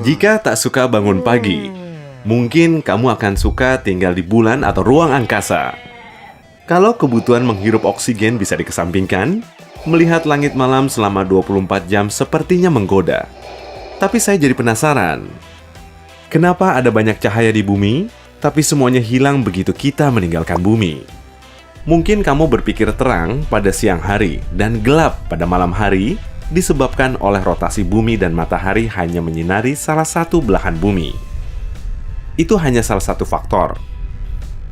Jika tak suka bangun pagi, mungkin kamu akan suka tinggal di bulan atau ruang angkasa. Kalau kebutuhan menghirup oksigen bisa dikesampingkan, melihat langit malam selama 24 jam sepertinya menggoda. Tapi saya jadi penasaran, kenapa ada banyak cahaya di bumi, tapi semuanya hilang begitu kita meninggalkan bumi? Mungkin kamu berpikir terang pada siang hari dan gelap pada malam hari, disebabkan oleh rotasi bumi dan matahari hanya menyinari salah satu belahan bumi. Itu hanya salah satu faktor.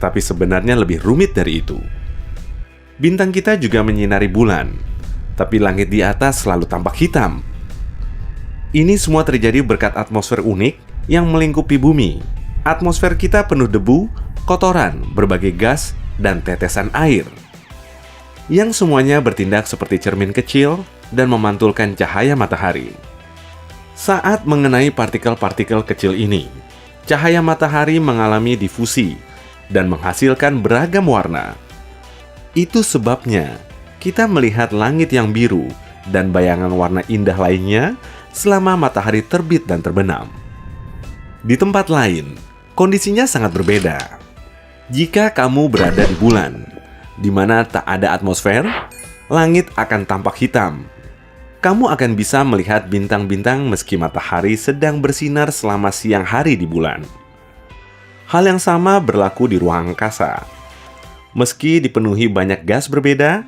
Tapi sebenarnya lebih rumit dari itu. Bintang kita juga menyinari bulan, tapi langit di atas selalu tampak hitam. Ini semua terjadi berkat atmosfer unik yang melingkupi bumi. Atmosfer kita penuh debu, kotoran, berbagai gas, dan tetesan air. Yang semuanya bertindak seperti cermin kecil dan memantulkan cahaya matahari. Saat mengenai partikel-partikel kecil ini, cahaya matahari mengalami difusi dan menghasilkan beragam warna. Itu sebabnya kita melihat langit yang biru dan bayangan warna indah lainnya selama matahari terbit dan terbenam. Di tempat lain, kondisinya sangat berbeda. Jika kamu berada di bulan, di mana tak ada atmosfer, langit akan tampak hitam. Kamu akan bisa melihat bintang-bintang meski matahari sedang bersinar selama siang hari di bulan. Hal yang sama berlaku di ruang angkasa. Meski dipenuhi banyak gas berbeda,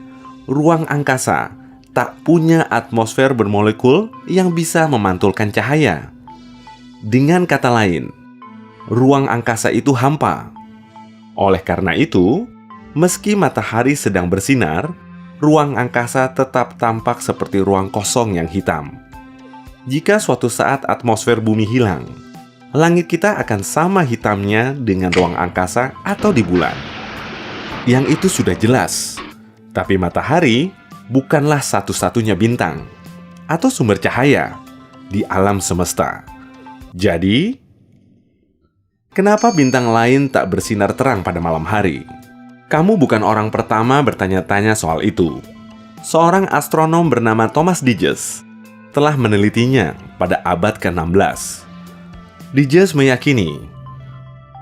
ruang angkasa tak punya atmosfer bermolekul yang bisa memantulkan cahaya. Dengan kata lain, ruang angkasa itu hampa. Oleh karena itu, meski matahari sedang bersinar, ruang angkasa tetap tampak seperti ruang kosong yang hitam. Jika suatu saat atmosfer bumi hilang, langit kita akan sama hitamnya dengan ruang angkasa atau di bulan. Yang itu sudah jelas. Tapi matahari bukanlah satu-satunya bintang atau sumber cahaya di alam semesta. Jadi, kenapa bintang lain tak bersinar terang pada malam hari? Kamu bukan orang pertama bertanya-tanya soal itu. Seorang astronom bernama Thomas Digges telah menelitinya pada abad ke-16. Digges meyakini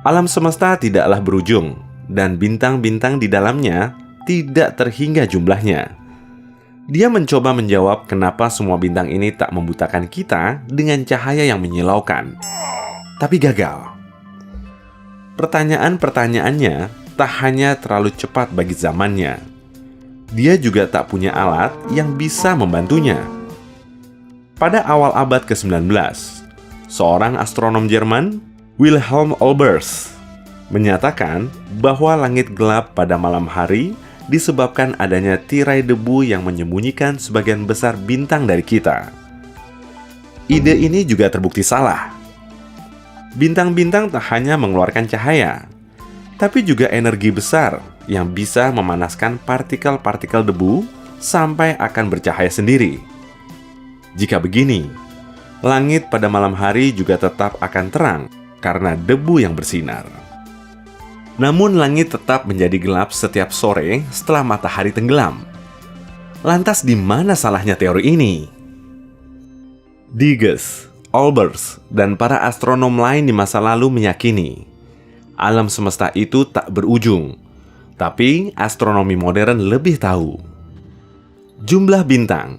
alam semesta tidaklah berujung dan bintang-bintang di dalamnya tidak terhingga jumlahnya. Dia mencoba menjawab kenapa semua bintang ini tak membutakan kita dengan cahaya yang menyilaukan. Tapi gagal. Pertanyaan-pertanyaannya tak hanya terlalu cepat bagi zamannya. Dia juga tak punya alat yang bisa membantunya. Pada awal abad ke-19, seorang astronom Jerman, Wilhelm Olbers, menyatakan bahwa langit gelap pada malam hari disebabkan adanya tirai debu yang menyembunyikan sebagian besar bintang dari kita. Ide ini juga terbukti salah. Bintang-bintang tak hanya mengeluarkan cahaya, tapi juga energi besar yang bisa memanaskan partikel-partikel debu sampai akan bercahaya sendiri. Jika begini, langit pada malam hari juga tetap akan terang karena debu yang bersinar. Namun langit tetap menjadi gelap setiap sore setelah matahari tenggelam. Lantas di mana salahnya teori ini? Digges, Olbers, dan para astronom lain di masa lalu meyakini alam semesta itu tak berujung, tapi astronomi modern lebih tahu. Jumlah bintang,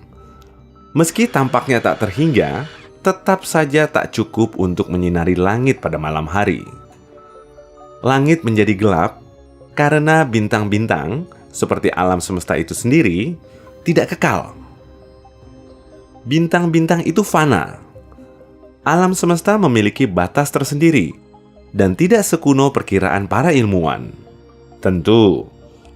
meski tampaknya tak terhingga, tetap saja tak cukup untuk menyinari langit pada malam hari. Langit menjadi gelap karena bintang-bintang, seperti alam semesta itu sendiri, tidak kekal. Bintang-bintang itu fana. Alam semesta memiliki batas tersendiri dan tidak sekuno perkiraan para ilmuwan. Tentu,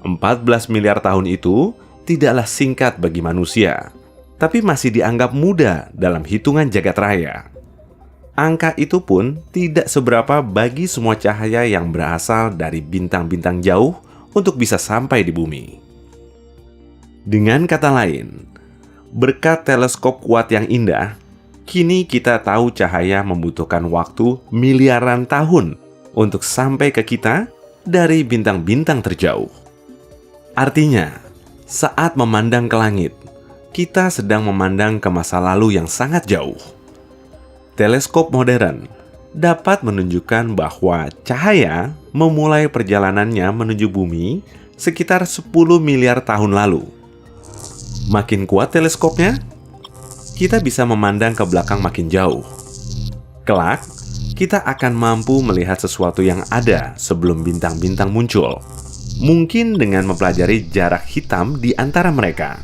14 miliar tahun itu tidaklah singkat bagi manusia, tapi masih dianggap muda dalam hitungan jagat raya. Angka itu pun tidak seberapa bagi semua cahaya yang berasal dari bintang-bintang jauh untuk bisa sampai di bumi. Dengan kata lain, berkat teleskop kuat yang indah, kini kita tahu cahaya membutuhkan waktu miliaran tahun untuk sampai ke kita dari bintang-bintang terjauh. Artinya, saat memandang ke langit, kita sedang memandang ke masa lalu yang sangat jauh. teleskop modern dapat menunjukkan bahwa cahaya memulai perjalanannya menuju bumi sekitar 10 miliar tahun lalu. Makin kuat teleskopnya, kita bisa memandang ke belakang makin jauh. Kelak, kita akan mampu melihat sesuatu yang ada sebelum bintang-bintang muncul. Mungkin dengan mempelajari jarak hitam di antara mereka.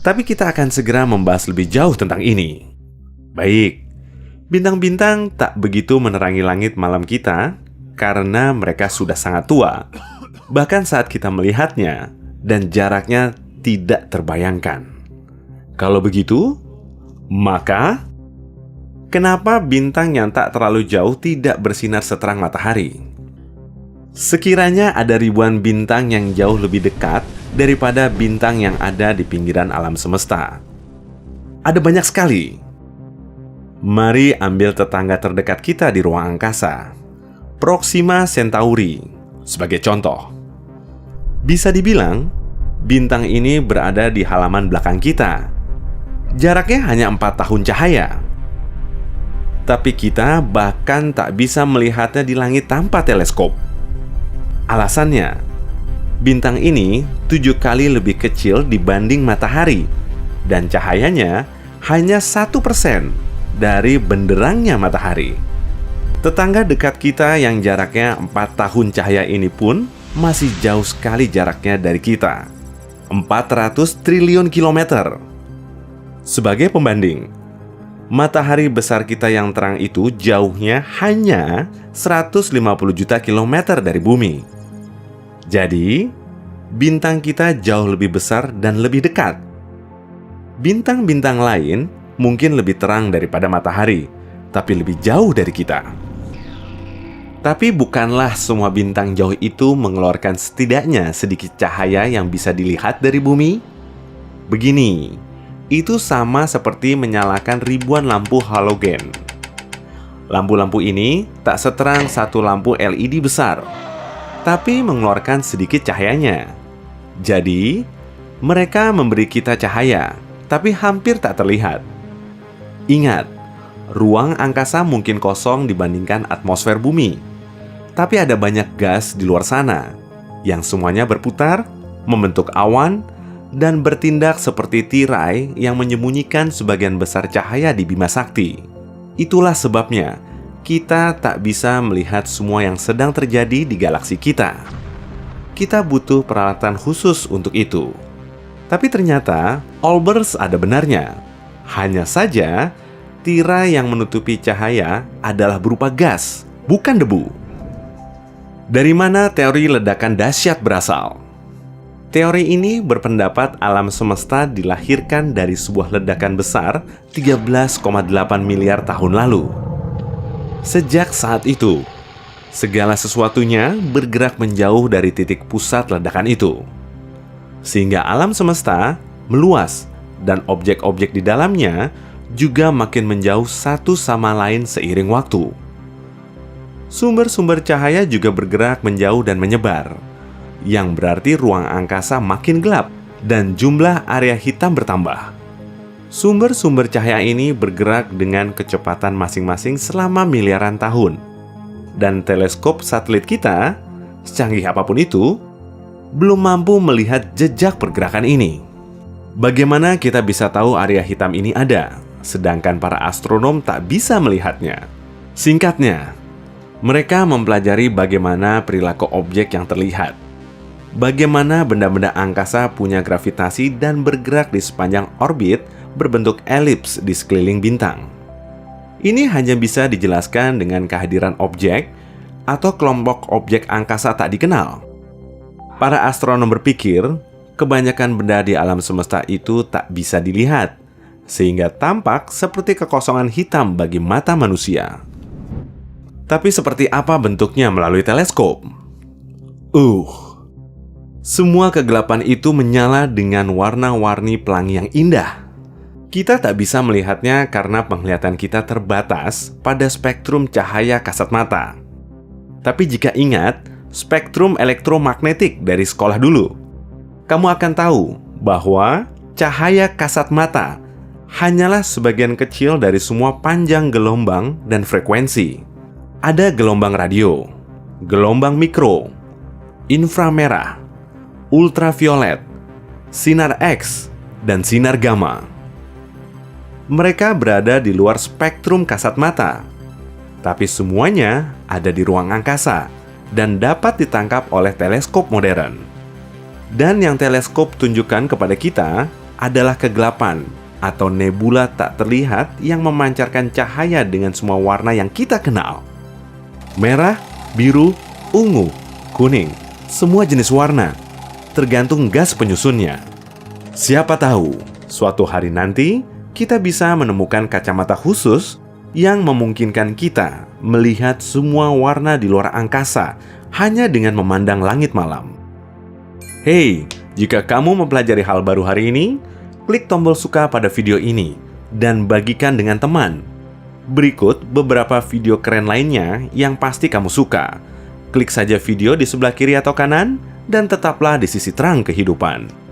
Tapi kita akan segera membahas lebih jauh tentang ini. Baik, bintang-bintang tak begitu menerangi langit malam kita karena mereka sudah sangat tua. Bahkan saat kita melihatnya dan jaraknya tidak terbayangkan. Kalau begitu, maka kenapa bintang yang tak terlalu jauh tidak bersinar seterang matahari? Sekiranya ada ribuan bintang yang jauh lebih dekat daripada bintang yang ada di pinggiran alam semesta. Ada banyak sekali. Mari ambil tetangga terdekat kita di ruang angkasa, Proxima Centauri, sebagai contoh. Bisa dibilang, bintang ini berada di halaman belakang kita. Jaraknya hanya 4 tahun cahaya. Tapi kita bahkan tak bisa melihatnya di langit tanpa teleskop. Alasannya, bintang ini 7 kali lebih kecil dibanding matahari, dan cahayanya hanya 1% dari benderangnya matahari. Tetangga dekat kita yang jaraknya 4 tahun cahaya ini pun masih jauh sekali jaraknya dari kita. 400 triliun kilometer. Sebagai pembanding, matahari besar kita yang terang itu jauhnya hanya 150 juta kilometer dari bumi. Jadi, bintang kita jauh lebih besar dan lebih dekat. Bintang-bintang lain mungkin lebih terang daripada matahari, tapi lebih jauh dari kita. Tapi bukanlah semua bintang jauh itu mengeluarkan setidaknya sedikit cahaya yang bisa dilihat dari bumi? Begini, itu sama seperti menyalakan ribuan lampu halogen. Lampu-lampu ini tak seterang satu lampu LED besar, tapi mengeluarkan sedikit cahayanya. Jadi, mereka memberi kita cahaya, tapi hampir tak terlihat. Ingat, ruang angkasa mungkin kosong dibandingkan atmosfer bumi. Tapi ada banyak gas di luar sana, yang semuanya berputar, membentuk awan, dan bertindak seperti tirai yang menyembunyikan sebagian besar cahaya di Bima Sakti. Itulah sebabnya kita tak bisa melihat semua yang sedang terjadi di galaksi kita. Kita butuh peralatan khusus untuk itu. Tapi ternyata Olbers ada benarnya. Hanya saja, tirai yang menutupi cahaya adalah berupa gas, bukan debu. Dari mana teori ledakan dahsyat berasal? Teori ini berpendapat alam semesta dilahirkan dari sebuah ledakan besar 13,8 miliar tahun lalu. Sejak saat itu, segala sesuatunya bergerak menjauh dari titik pusat ledakan itu. Sehingga alam semesta meluas dan objek-objek di dalamnya juga makin menjauh satu sama lain seiring waktu. Sumber-sumber cahaya juga bergerak menjauh dan menyebar, yang berarti ruang angkasa makin gelap dan jumlah area hitam bertambah. Sumber-sumber cahaya ini bergerak dengan kecepatan masing-masing selama miliaran tahun. Dan teleskop satelit kita, secanggih apapun itu, belum mampu melihat jejak pergerakan ini. Bagaimana kita bisa tahu area hitam ini ada, sedangkan para astronom tak bisa melihatnya? Singkatnya, mereka mempelajari bagaimana perilaku objek yang terlihat. Bagaimana benda-benda angkasa punya gravitasi dan bergerak di sepanjang orbit berbentuk elips di sekeliling bintang. Ini hanya bisa dijelaskan dengan kehadiran objek atau kelompok objek angkasa tak dikenal. Para astronom berpikir, kebanyakan benda di alam semesta itu tak bisa dilihat, sehingga tampak seperti kekosongan hitam bagi mata manusia. Tapi seperti apa bentuknya melalui teleskop? Semua kegelapan itu menyala dengan warna-warni pelangi yang indah. Kita tak bisa melihatnya karena penglihatan kita terbatas pada spektrum cahaya kasat mata. Tapi jika ingat spektrum elektromagnetik dari sekolah dulu, kamu akan tahu bahwa cahaya kasat mata hanyalah sebagian kecil dari semua panjang gelombang dan frekuensi. Ada gelombang radio, gelombang mikro, inframerah, ultraviolet, sinar X, dan sinar gamma. Mereka berada di luar spektrum kasat mata, tapi semuanya ada di ruang angkasa dan dapat ditangkap oleh teleskop modern. Dan yang teleskop tunjukkan kepada kita adalah kegelapan atau nebula tak terlihat yang memancarkan cahaya dengan semua warna yang kita kenal. Merah, biru, ungu, kuning, semua jenis warna, tergantung gas penyusunnya. Siapa tahu, suatu hari nanti kita bisa menemukan kacamata khusus yang memungkinkan kita melihat semua warna di luar angkasa hanya dengan memandang langit malam. Hey, jika kamu mempelajari hal baru hari ini, klik tombol suka pada video ini dan bagikan dengan teman. Berikut beberapa video keren lainnya yang pasti kamu suka. Klik saja video di sebelah kiri atau kanan dan tetaplah di sisi terang kehidupan.